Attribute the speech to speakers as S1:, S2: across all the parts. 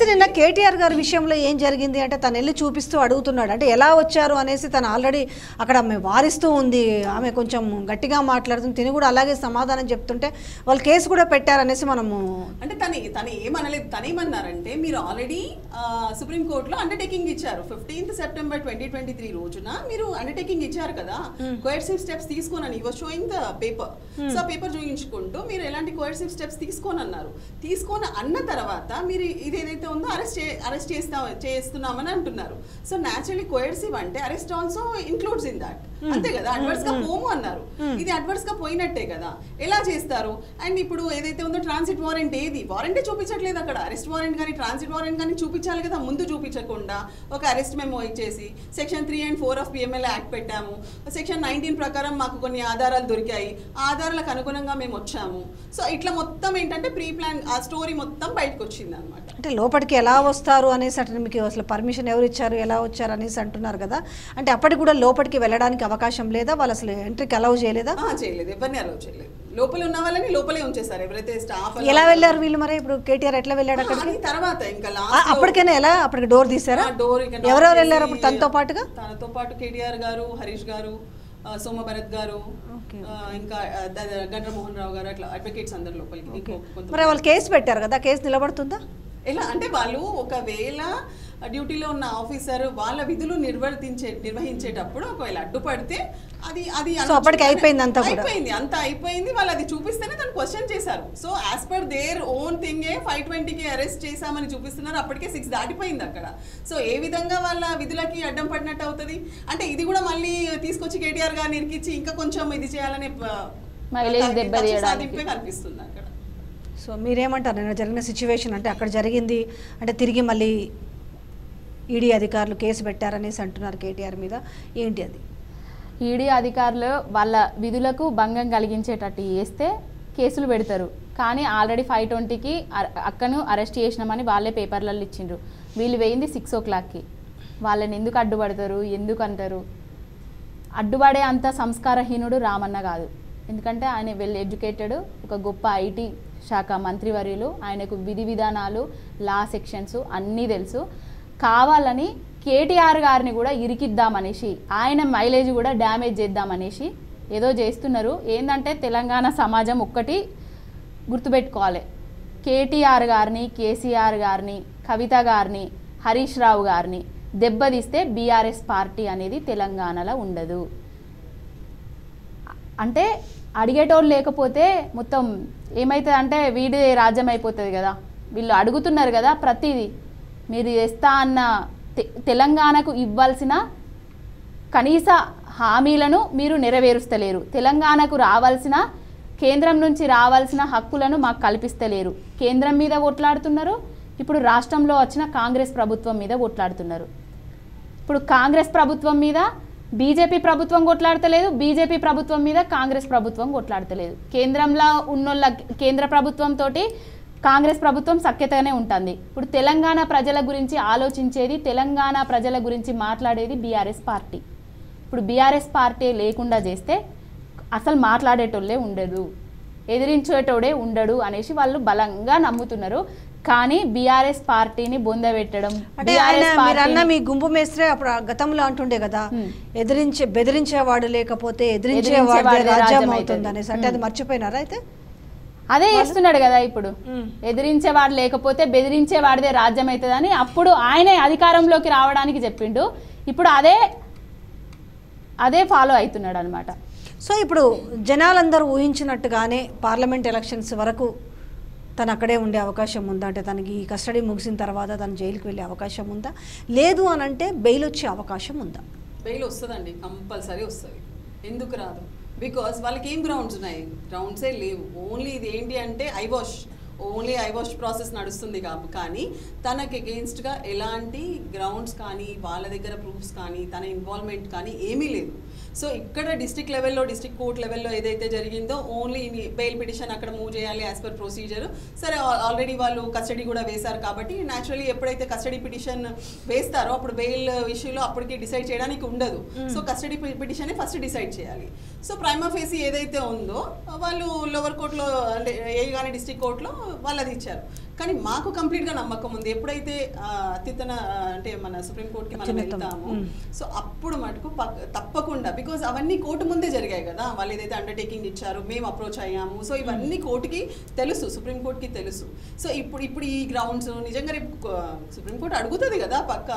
S1: అయితే నిన్న కేటీఆర్ గారి విషయంలో ఏం జరిగింది అంటే తను వెళ్ళి చూపిస్తూ అడుగుతున్నాడు, అంటే ఎలా వచ్చారు అనేసి తను ఆల్రెడీ అక్కడ ఆమె వారిస్తూ ఉంది, ఆమె కొంచెం గట్టిగా మాట్లాడుతుంది, తిని కూడా అలాగే సమాధానం చెప్తుంటే వాళ్ళు కేసు కూడా పెట్టారనేసి మనము
S2: అంటే తను ఏమనలేదు. తను ఏమన్నారంటే మీరు ఆల్రెడీ సుప్రీంకోర్టులో అండర్టేకింగ్ ఇచ్చారు 15th September 2023 రోజున మీరు అండర్టేకింగ్ ఇచ్చారు కదా, కోయర్సివ్ స్టెప్స్ తీసుకోనని ఈ was showing the paper. So ఆ పేపర్ చూపించుకుంటూ మీరు ఎలాంటి కోయర్సివ్ స్టెప్స్ తీసుకోనన్నారు. తీసుకొని అన్న తర్వాత మీరు ఇదేదైతే ఉందో అరెస్ట్ చేస్తున్నామని అంటున్నారు. సో న్యాచురల్లీ కోయర్సివ్ అంటే arrest also includes in that, అంతే కదా. అడ్వర్స్ గా పోము అన్నారు, ఇది అడ్వర్స్ గా పోయినట్టే కదా, ఎలా చేస్తారు? అండ్ ఇప్పుడు ఏదైతే ఉందో ట్రాన్సిట్ వారెంట్, ఏది వారెంటే చూపించట్లేదు అక్కడ. అరెస్ట్ వారెంట్ కానీ ట్రాన్సిట్ వారెంట్ కానీ చూపించాలి కదా, ముందు చూపించకుండా ఒక అరెస్ట్ మెమో ఇచ్చేసి section 3 and 4 of PML act పెట్టాము, సెక్షన్ 19 ప్రకారం మాకు కొన్ని ఆధారాలు దొరికాయి, ఆధారాలకు అనుగుణంగా మేము వచ్చాము. సో ఇట్లా మొత్తం ఏంటంటే ప్రీ ప్లాన్ ఆ స్టోరీ మొత్తం బయటకు వచ్చింది అనమాట.
S1: అంటే లోపలికి ఎలా వస్తారు అనేసి అంటే మీకు అసలు పర్మిషన్ ఎవరు ఇచ్చారు, ఎలా వచ్చారు అనేసి అంటున్నారు కదా, అంటే అప్పటికి కూడా లోపలికి వెళ్ళడానికి అవకాశం లేదా, వాళ్ళు అసలు ఎంట్రీకి అలౌ చేయలేదా?
S2: చేయలేదు, ఎవరిని అలౌ చేయలేదు. లోపల ఉన్న వాళ్ళని లోపలే ఉంచేసారు, ఎవరైతే స్టాఫ్.
S1: ఎలా వెళ్ళారు వీళ్ళు మరి? ఇప్పుడు కేటీఆర్ ఎట్లా వెళ్ళాడు అక్కడికి?
S2: తర్వాత ఇంకా
S1: అప్పటికైనా ఎలా అప్పటికి డోర్ తీసారా?
S2: డోర్
S1: ఎవరెవరు వెళ్ళారు అప్పుడు తనతో పాటుగా?
S2: తనతో పాటు కేటీఆర్ గారు, హరీష్ గారు, సోమ భరత్ గారు, ఇంకా గండ్రమోహన్ రావు గారు, అట్లా అడ్వకేట్స్ అందరు లోపలికి.
S1: మరి వాళ్ళు కేసు పెట్టారు కదా, కేసు నిలబడుతుందా?
S2: ఎలా అంటే వాళ్ళు ఒకవేళ డ్యూటీలో ఉన్న ఆఫీసర్ వాళ్ళ విధులు నిర్వహించేటప్పుడు ఒకవేళ అడ్డుపడితే అది
S1: అప్పటికి అయిపోయింది,
S2: అంతా అయిపోయింది. వాళ్ళు అది చూపిస్తేనే తను క్వశ్చన్ చేశారు. So as per their own thing 520కి అరెస్ట్ చేశామని చూపిస్తున్నారు, అప్పటికే 6 దాటిపోయింది అక్కడ. సో ఏ విధంగా వాళ్ళ విధులకి అడ్డం పడినట్టు అవుతుంది అంటే ఇది కూడా మళ్ళీ తీసుకొచ్చి కేటీఆర్ గారిని ఇరికిచ్చి ఇంకా కొంచెం ఇది చేయాలనే సాధింపే కనిపిస్తుంది అక్కడ.
S1: సో మీరేమంటారు నిన్న జరిగిన సిచ్యువేషన్? అంటే అక్కడ జరిగింది అంటే తిరిగి మళ్ళీ ఈడీ అధికారులు కేసు పెట్టారనేసి అంటున్నారు కేటీఆర్ మీద, ఏంటి అది?
S3: ఈడీ అధికారులు వాళ్ళ విధులకు భంగం కలిగించేటట్టు చేస్తే కేసులు పెడతారు, కానీ ఆల్రెడీ 520కి అక్కను అరెస్ట్ చేసినామని వాళ్ళే పేపర్లలో ఇచ్చిండ్రు. వీళ్ళు వేయింది 6 o'clockకి. వాళ్ళని ఎందుకు అడ్డుపడతారు, ఎందుకు అంటారు? అడ్డుపడే అంత సంస్కారహీనుడు రామన్న కాదు, ఎందుకంటే ఆయన వెల్ ఎడ్యుకేటెడ్, ఒక గొప్ప IT శాఖ మంత్రివర్యులు, ఆయనకు విధి విధానాలు, లా సెక్షన్స్ అన్నీ తెలుసు. కావాలని కేటీఆర్ గారిని కూడా ఇరికిద్దామనేసి, ఆయన మైలేజ్ కూడా డ్యామేజ్ చేద్దామనేసి ఏదో చేస్తున్నారు. ఏంటంటే తెలంగాణ సమాజం ఒక్కటి గుర్తుపెట్టుకోవాలి, కేటీఆర్ గారిని, కేసీఆర్ గారిని, కవిత గారిని, హరీష్ రావు గారిని దెబ్బతీస్తే బీఆర్ఎస్ పార్టీ అనేది తెలంగాణలో ఉండదు. అంటే అడిగేటోళ్ళు లేకపోతే మొత్తం ఏమవుతుంది అంటే వీడి రాజ్యం అయిపోతుంది కదా. వీళ్ళు అడుగుతున్నారు కదా ప్రతిదీ, మీరు చేస్తా అన్న తెలంగాణకు ఇవ్వాల్సిన కనీస హామీలను మీరు నెరవేరుస్తలేరు, తెలంగాణకు రావాల్సిన కేంద్రం నుంచి రావాల్సిన హక్కులను మాకు కల్పిస్తలేరు. కేంద్రం మీద కొట్లాడుతున్నారు, ఇప్పుడు రాష్ట్రంలో వచ్చిన కాంగ్రెస్ ప్రభుత్వం మీద కొట్లాడుతున్నారు. ఇప్పుడు కాంగ్రెస్ ప్రభుత్వం మీద బీజేపీ ప్రభుత్వం కొట్లాడతలేదు, బీజేపీ ప్రభుత్వం మీద కాంగ్రెస్ ప్రభుత్వం కొట్లాడతలేదు. కేంద్రంలో ఉన్నోళ్ళ కేంద్ర ప్రభుత్వంతో కాంగ్రెస్ ప్రభుత్వం సఖ్యతగానే ఉంటుంది. ఇప్పుడు తెలంగాణ ప్రజల గురించి ఆలోచించేది, తెలంగాణ ప్రజల గురించి మాట్లాడేది బీఆర్ఎస్ పార్టీ. ఇప్పుడు బీఆర్ఎస్ పార్టీ లేకుండా చేస్తే అసలు మాట్లాడేటోళ్ళే ఉండదు, ఎదిరించేటోడే ఉండడు అనేసి వాళ్ళు బలంగా నమ్ముతున్నారు. కానీ బీఆర్ఎస్ పార్టీని బొందబెట్టడం,
S1: మీ గుంపు మేస్త్రే అప్పుడు గతంలో అంటుండే కదా, బెదిరించేవాడు లేకపోతే ఎదిరించేవాడు రాజ్యం అవుతుంది అనేసి, అంటే అది మర్చిపోయినారా? అయితే
S3: అదే చేస్తున్నాడు కదా ఇప్పుడు, ఎదిరించేవాడు లేకపోతే బెదిరించేవాడిదే రాజ్యం అవుతుందని అప్పుడు ఆయనే అధికారంలోకి రావడానికి చెప్పిండు, ఇప్పుడు అదే ఫాలో అవుతున్నాడు అనమాట.
S1: సో ఇప్పుడు జనాలందరూ ఊహించినట్టుగానే పార్లమెంట్ ఎలక్షన్స్ వరకు తను అక్కడే ఉండే అవకాశం ఉందా? అంటే తనకి కస్టడీ ముగిసిన తర్వాత తను జైలుకి వెళ్ళే అవకాశం ఉందా? లేదు అని అంటే బెయిల్ వచ్చే అవకాశం ఉందా?
S2: బెయిల్ వస్తుందండి, కంపల్సరీ వస్తుంది. ఎందుకు రాదు? బికాస్ వాళ్ళకి ఏం గ్రౌండ్స్ ఉన్నాయి? గ్రౌండ్సే లేవు. ఓన్లీ ఇది ఏంటి అంటే ఐవాష్ ప్రాసెస్ నడుస్తుంది కానీ తనకి అగెయిన్స్ట్గా ఎలాంటి గ్రౌండ్స్ కానీ వాళ్ళ దగ్గర ప్రూఫ్స్ కానీ తన ఇన్వాల్వ్మెంట్ కానీ ఏమీ లేదు. సో ఇక్కడ డిస్ట్రిక్ట్ లెవెల్లో, డిస్ట్రిక్ట్ కోర్ట్ లెవెల్లో ఏదైతే జరిగిందో ఓన్లీ బెయిల్ పిటిషన్ అక్కడ మూవ్ చేయాలి యాజ్ పర్ ప్రొసీజర్. సరే ఆల్రెడీ వాళ్ళు కస్టడీ కూడా వేశారు కాబట్టి న్యాచురలీ ఎప్పుడైతే కస్టడీ పిటిషన్ వేస్తారో అప్పుడు బెయిల్ ఇష్యూలో అప్పటికి డిసైడ్ చేయడానికి ఉండదు. So custody petition first decide చేయాలి. సో ప్రైమా ఫేసి ఏదైతే ఉందో వాళ్ళు లోవర్ కోర్టులో అంటే ఏ కానీ డిస్ట్రిక్ట్ కోర్టులో వాళ్ళు అది ఇచ్చారు. కానీ మాకు కంప్లీట్గా నమ్మకం ఉంది ఎప్పుడైతే అత్యుత్తన అంటే మన సుప్రీంకోర్టుకి మనం వెళ్తాము, సో అప్పుడు మటుకు తప్పకుండా, బికాజ్ అవన్నీ కోర్టు ముందే జరిగాయి కదా, వాళ్ళు ఏదైతే అండర్టేకింగ్ ఇచ్చారు, మేము అప్రోచ్ అయ్యాము, సో ఇవన్నీ కోర్టుకి తెలుసు, సుప్రీంకోర్టుకి తెలుసు. సో ఇప్పుడు ఈ గ్రౌండ్స్ నిజంగా రేపు సుప్రీంకోర్టు అడుగుతుంది కదా పక్క,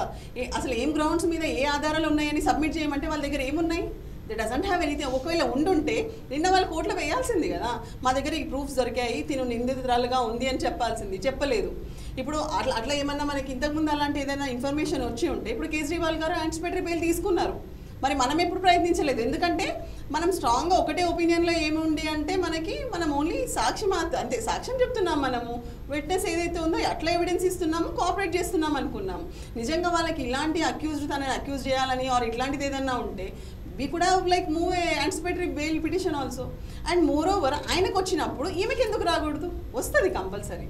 S2: అసలు ఏం గ్రౌండ్స్ మీద ఏ ఆధారాలు ఉన్నాయని సబ్మిట్ చేయమంటే వాళ్ళ దగ్గర ఏమున్నాయి, దే డజంట్ హ్యావ్ ఎనీథింగ్. ఒకవేళ ఉండుంటే నిన్న వాళ్ళు కోర్టులో వేయాల్సింది కదా, మా దగ్గర ఈ ప్రూఫ్స్ దొరికాయి, తిను నిందితురాలుగా ఉంది అని చెప్పాల్సింది, చెప్పలేదు. ఇప్పుడు అట్లా ఏమన్నా మనకి ఇంతకుముందు అలాంటి ఏదైనా ఇన్ఫర్మేషన్ వచ్చి ఉంటే ఇప్పుడు కేజ్రీవాల్ గారు యాంటిసిపేటరీ బెయిల్ తీసుకున్నారు. మరి మనం ఎప్పుడు ప్రయత్నించలేదు, ఎందుకంటే మనం స్ట్రాంగ్గా ఒకటే ఒపీనియన్లో ఏముంది అంటే మనం ఓన్లీ సాక్షి అంతే సాక్ష్యం చెప్తున్నాం, మనము విట్నెస్ ఏదైతే ఉందో అట్లా ఎవిడెన్స్ ఇస్తున్నాము, కోఆపరేట్ చేస్తున్నాం అనుకున్నాం. నిజంగా వాళ్ళకి ఇలాంటి తనని అక్యూజ్ చేయాలని ఆర్ ఇట్లాంటిది ఏదన్నా ఉంటే we could have like move a anticipatory bail petition also. And moreover ఆయనకు వచ్చినప్పుడు ఈమెకి ఎందుకు రాకూడదు, వస్తుంది కంపల్సరీ.